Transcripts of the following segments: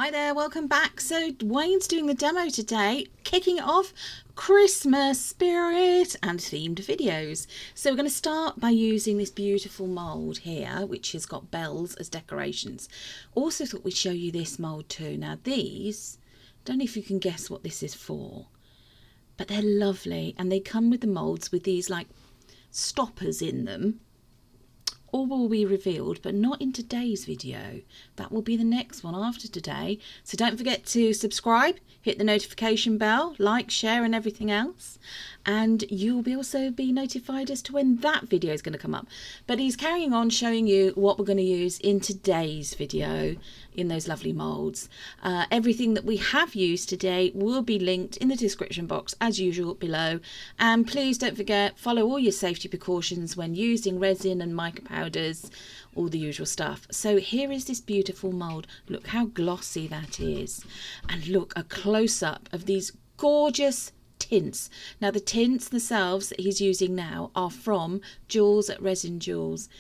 Hi there, welcome back. So Wayne's doing the demo today, kicking it off, Christmas spirit and themed videos. So we're going to start by using this beautiful mould here, which has got bells as decorations. Also thought we'd show you this mould too. Now these, don't know if you can guess what this is for, but they're lovely and they come with the moulds with these like stoppers in them. All will be revealed, but not in today's video. That will be the next one after today. So don't forget to subscribe, hit the notification bell, like, share and everything else. And you'll also be notified as to when that video is going to come up. But he's carrying on showing you what we're going to use in today's video in those lovely moulds. Everything that we have used today will be linked in the description box as usual below. And please don't forget, follow all your safety precautions when using resin and mica powders, all the usual stuff. So here is this beautiful mould. Look how glossy that is. And look, a close-up of these gorgeous tints. Now the tints themselves that he's using now are from Jules at Resin Jules.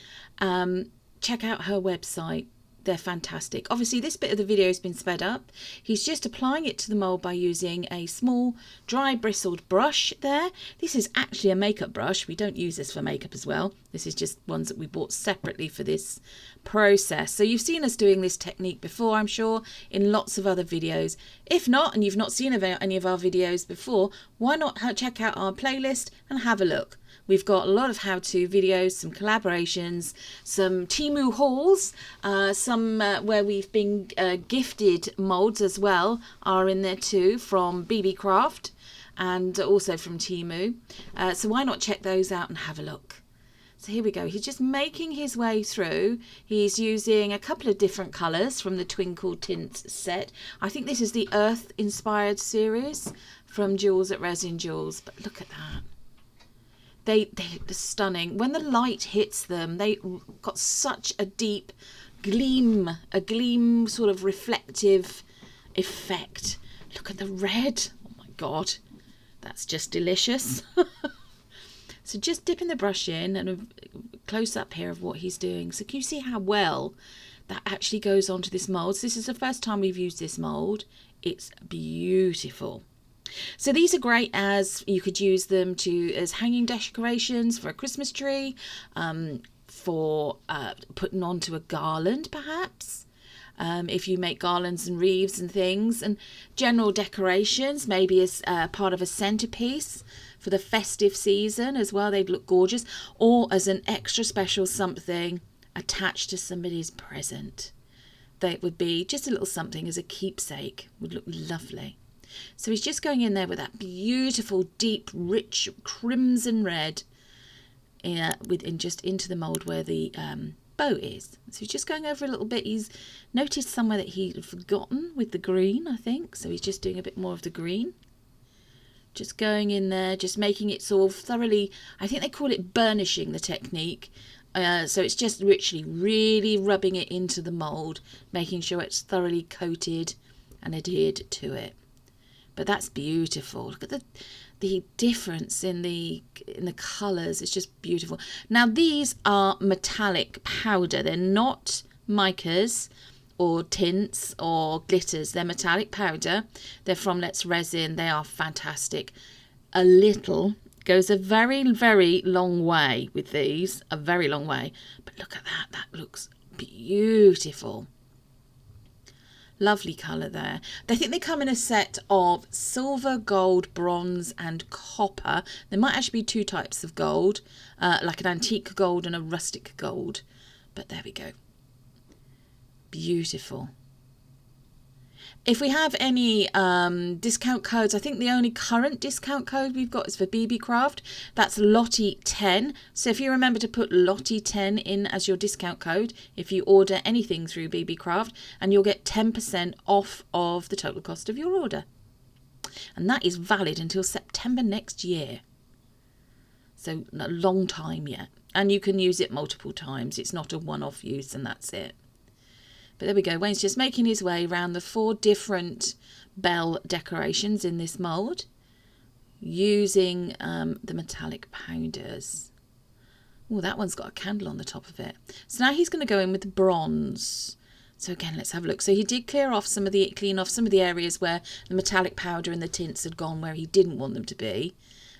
Check out her website. They're fantastic. Obviously this bit of the video has been sped up. He's just applying it to the mould by using a small dry bristled brush there. This is actually a makeup brush. We don't use this for makeup as well. This is just ones that we bought separately for this process. So you've seen us doing this technique before, I'm sure, in lots of other videos. If not, and you've not seen any of our videos before, why not check out our playlist and have a look. We've got a lot of how-to videos, some collaborations, some Temu hauls, some where we've been gifted moulds as well are in there too from BB Craft and also from Temu. So why not check those out and have a look. So here we go. He's just making his way through. He's using a couple of different colours from the Twinkle Tints set. I think this is the Earth inspired series from Jules at Resin Jules. But look at that. They're stunning. When the light hits them, they got such a deep gleam, sort of reflective effect. Look at the red. Oh my God, that's just delicious. So just dipping the brush in and a close up here of what he's doing. So can you see how well that actually goes onto this mould? So this is the first time we've used this mould. It's beautiful. So these are great as you could use them as hanging decorations for a Christmas tree, for putting onto a garland perhaps, if you make garlands and wreaths and things, and general decorations, maybe as part of a centerpiece for the festive season as well. They'd look gorgeous, or as an extra special something attached to somebody's present. That would be just a little something as a keepsake, would look lovely. So he's just going in there with that beautiful, deep, rich crimson red just into the mould where the bow is. So he's just going over a little bit. He's noticed somewhere that he'd forgotten with the green, I think. So he's just doing a bit more of the green. Just going in there, just making it sort of thoroughly, I think they call it burnishing the technique. So it's just literally really rubbing it into the mould, making sure it's thoroughly coated and adhered to it. But that's beautiful. Look at the difference in the colours. It's just beautiful. Now these are metallic powder. They're not micas or tints or glitters. They're metallic powder. They're from Let's Resin. They are fantastic. A little goes a very, very long way with these. A very long way. But look at that. That looks beautiful. Lovely colour there. I think they come in a set of silver, gold, bronze and copper. There might actually be two types of gold, like an antique gold and a rustic gold. But there we go. Beautiful. If we have any discount codes, I think the only current discount code we've got is for BB Craft. That's Lottie10. So if you remember to put Lottie10 in as your discount code, if you order anything through BB Craft, and you'll get 10% off of the total cost of your order. And that is valid until September next year. So a long time yet. And you can use it multiple times. It's not a one-off use and that's it. But there we go. Wayne's just making his way around the 4 different bell decorations in this mould using the metallic powders. Oh, that one's got a candle on the top of it. So now he's going to go in with the bronze. So again, let's have a look. So he did clean off some of the areas where the metallic powder and the tints had gone where he didn't want them to be.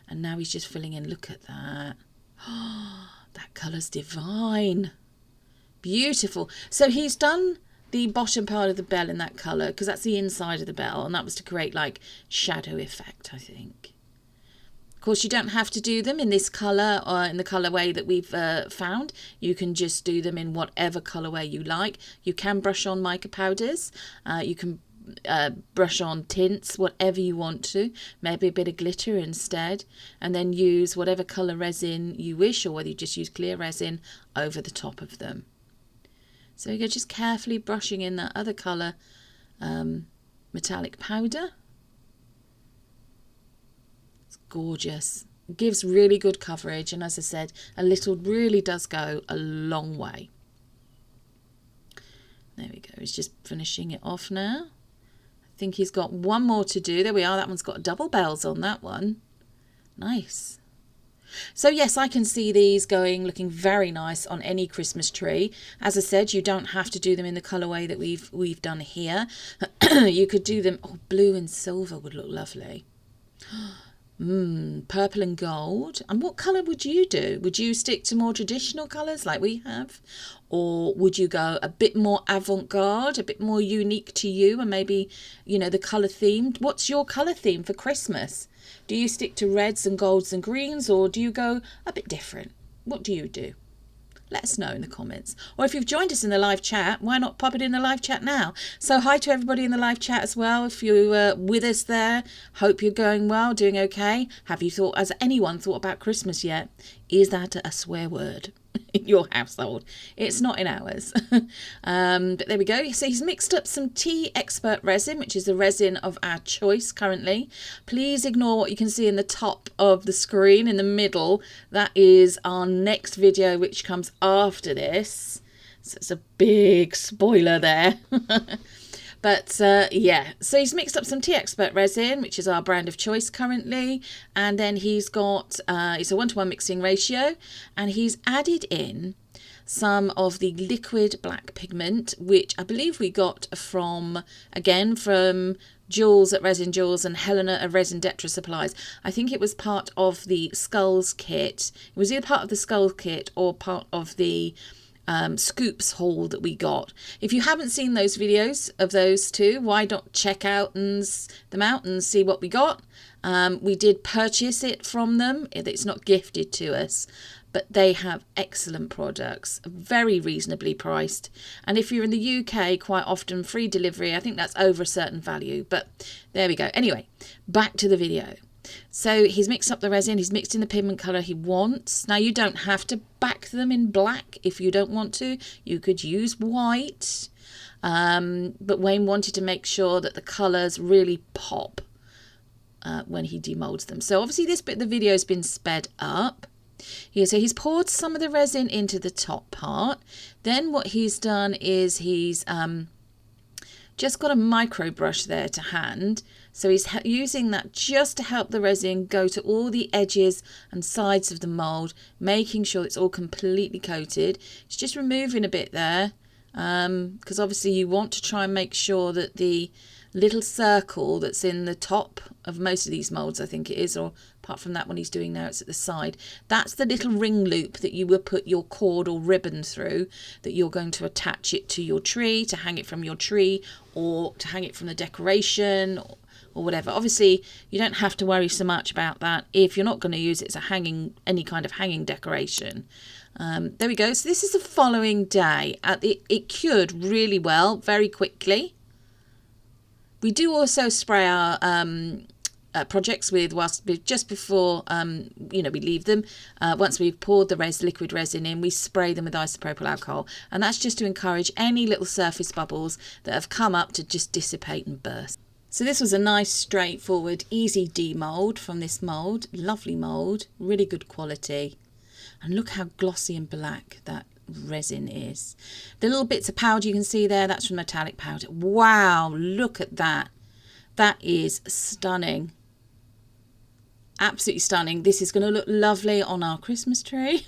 And now he's just filling in. Look at that. That colour's divine. Beautiful. So he's done the bottom part of the bell in that colour because that's the inside of the bell, and that was to create like shadow effect, I think. Of course, you don't have to do them in this colour or in the colourway that we've found. You can just do them in whatever colourway you like. You can brush on mica powders. You can brush on tints, whatever you want to. Maybe a bit of glitter instead. And then use whatever colour resin you wish, or whether you just use clear resin over the top of them. So you're just carefully brushing in that other colour metallic powder. Gorgeous. It gives really good coverage, and as I said, a little really does go a long way. There we go. He's just finishing it off now. I think he's got one more to do. There we are. That one's got double bells on that one. Nice. So yes, I can see these looking very nice on any Christmas tree. As I said, you don't have to do them in the colourway that we've done here. You could do them. Oh, blue and silver would look lovely. Purple and gold. And what colour would you do? Would you stick to more traditional colours like we have? Or would you go a bit more avant-garde, a bit more unique to you, and maybe, you know, the colour themed? What's your colour theme for Christmas? Do you stick to reds and golds and greens, or do you go a bit different? What do you do? Let us know in the comments. Or if you've joined us in the live chat, why not pop it in the live chat now? So hi to everybody in the live chat as well. If you're with us there, hope you're going well, doing okay. Has anyone thought about Christmas yet? Is that a swear word in your household? It's not in ours. But there we go. So he's mixed up some Tea Expert resin, which is the resin of our choice currently. Please ignore what you can see in the top of the screen in the middle. That is our next video, which comes after this. So it's a big spoiler there. But yeah, so he's mixed up some Tea Expert resin, which is our brand of choice currently. And then he's got, it's a 1-to-1 mixing ratio. And he's added in some of the liquid black pigment, which I believe we got from Jules at Resin Jules and Helena at Resin Detra Supplies. I think it was part of the Skulls kit. It was either part of the Skulls kit or part of the scoops haul that we got. If you haven't seen those videos of those two, why not check out them out and see what we got. We did purchase it from them. It's not gifted to us, but they have excellent products, very reasonably priced. And if you're in the UK, quite often free delivery. I think that's over a certain value, but there we go. Anyway, back to the video. So he's mixed up the resin, he's mixed in the pigment colour he wants. Now you don't have to back them in black if you don't want to. You could use white, but Wayne wanted to make sure that the colours really pop when he demolds them. So obviously this bit of the video has been sped up. Here, so he's poured some of the resin into the top part. Then what he's done is he's just got a micro brush there to hand. So he's using that just to help the resin go to all the edges and sides of the mould, making sure it's all completely coated. It's just removing a bit there because obviously you want to try and make sure that the little circle that's in the top of most of these moulds, I think it is, or apart from that one he's doing now, it's at the side. That's the little ring loop that you will put your cord or ribbon through, that you're going to attach it to your tree, to hang it from your tree, or to hang it from the decoration, or whatever. Obviously, you don't have to worry so much about that if you're not going to use it as a hanging, any kind of hanging decoration. There we go. So this is the following day. It cured really well, very quickly. We do also spray our projects with just before we leave them. Once we've poured the liquid resin in, we spray them with isopropyl alcohol, and that's just to encourage any little surface bubbles that have come up to just dissipate and burst. So this was a nice, straightforward, easy demold from this mould. Lovely mould, really good quality, and look how glossy and black that resin is. The little bits of powder you can see there, that's from metallic powder. Wow, look at that. That is stunning. Absolutely stunning. This is going to look lovely on our Christmas tree.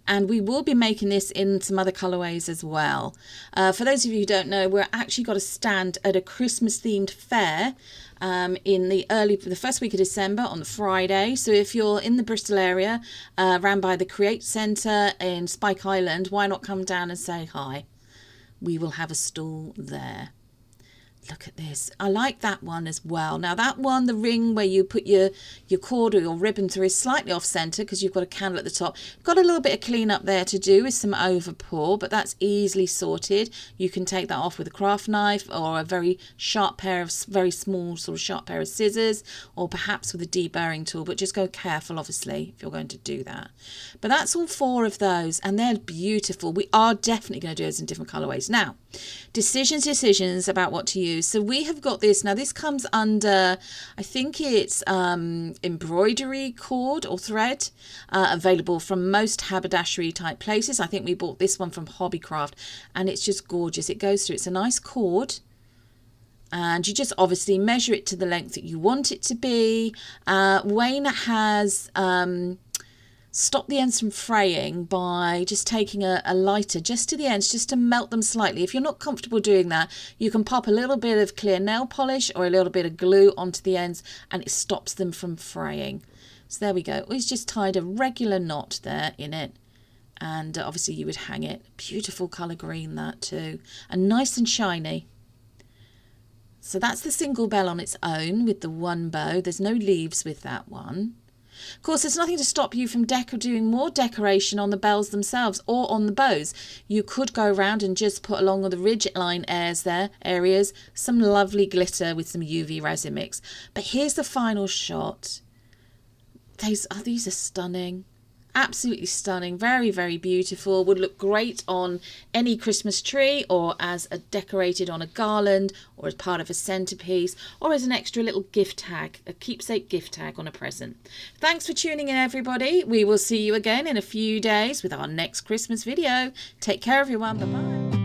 And we will be making this in some other colorways as well. For those of you who don't know, we're actually got a stand at a Christmas themed fair in the first week of December on the Friday. So if you're in the Bristol area, around by the Create Centre in Spike Island, why not come down and say hi? We will have a stall there. Look at this. I like that one as well. Now that one, the ring where you put your cord or your ribbon through is slightly off centre because you've got a candle at the top. Got a little bit of clean up there to do with some overpour, but that's easily sorted. You can take that off with a craft knife or a very sharp pair of, very small sort of sharp pair of scissors, or perhaps with a deburring tool, but just go careful obviously if you're going to do that. But that's all 4 of those and they're beautiful. We are definitely going to do those in different colourways. Now, decisions about what to use. So we have got this. Now this comes under, I think it's embroidery cord or thread, available from most haberdashery type places. I think we bought this one from Hobbycraft and it's just gorgeous. It goes through, it's a nice cord. And you just obviously measure it to the length that you want it to be. Wayne has stop the ends from fraying by just taking a lighter just to the ends, just to melt them slightly. If you're not comfortable doing that, you can pop a little bit of clear nail polish or a little bit of glue onto the ends and it stops them from fraying. So there we go. He's just tied a regular knot there in it. And obviously you would hang it. Beautiful colour green that too. And nice and shiny. So that's the single bell on its own with the one bow. There's no leaves with that one. Of course, there's nothing to stop you from doing more decoration on the bells themselves or on the bows. You could go around and just put along the ridge line areas some lovely glitter with some UV resin mix. But here's the final shot. These are stunning. Absolutely stunning. Very, very beautiful. Would look great on any Christmas tree or as decorated on a garland or as part of a centerpiece or as an extra little gift tag, a keepsake gift tag on a present. Thanks for tuning in, everybody. We will see you again in a few days with our next Christmas video. Take care, everyone. Bye-bye.